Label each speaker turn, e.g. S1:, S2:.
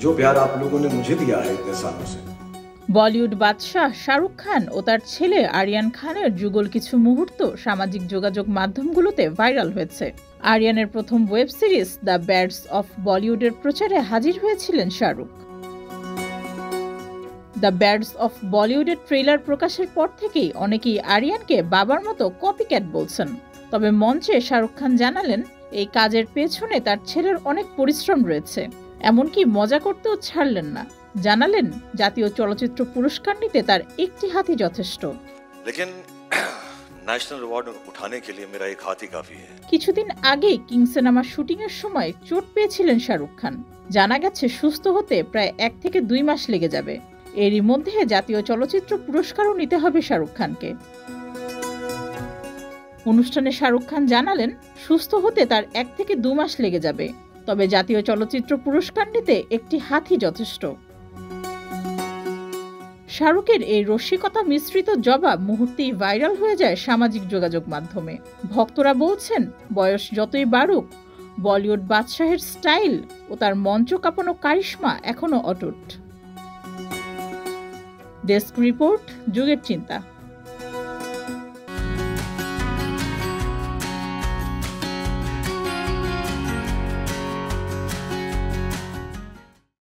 S1: जो प्यार आप लोगों ने मुझे दिया है इतने सालों से।
S2: বলিউড বাদশাহ শাহরুখ খান ও তার ছেলে আরিয়ান খানের যুগল কিছু মুহূর্ত সামাজিক যোগাযোগ মাধ্যমগুলোতে ভাইরাল হয়েছে। আরিয়ানের প্রথম ওয়েব সিরিজ দ্য ব্যাডস অফ বলিউডের প্রচারে হাজির হয়েছিলেন শাহরুখ। দ্য ব্যাডস অফ বলিউডের ট্রেলার প্রকাশের পর থেকেই অনেকেই আরিয়ানকে বাবার মতো কপিক্যাট বলছেন। তবে মঞ্চে শাহরুখ খান জানালেন এই কাজের পেছনে তার ছেলের অনেক পরিশ্রম রয়েছে, এমনকি মজা করতেও ছাড়লেন না। জানালেন জাতীয় চলচ্চিত্র পুরস্কার নিতে তার একটি হাতই যথেষ্ট। কিছুদিন আগে কিং সিনেমার শুটিং এর সময় চোট পেয়েছিলেন শাহরুখ খান। জানা গেছে সুস্থ হতে প্রায় 1 থেকে 2 মাস লেগে যাবে। এরই মধ্যে জাতীয় চলচ্চিত্র পুরস্কারও নিতে হবে শাহরুখ খানকে। অনুষ্ঠানে শাহরুখ খান জানালেন সুস্থ হতে তার 1 থেকে 2 মাস লেগে যাবে, তবে জাতীয় চলচ্চিত্র পুরস্কার নিতে একটি হাতই যথেষ্ট। শাহরুখের এই রসিকতা মিশ্রিত জবাব মুহূর্তেই ভাইরাল হয়ে যায় সামাজিক যোগাযোগ মাধ্যমে। ভক্তরা বলছেন বয়স যতই বাড়ুক বলিউড বাদশাহের স্টাইল ও তার মঞ্চ কাঁপানো কারিশমা এখনো অটুট। ডেস্ক রিপোর্ট, যুগের চিন্তা।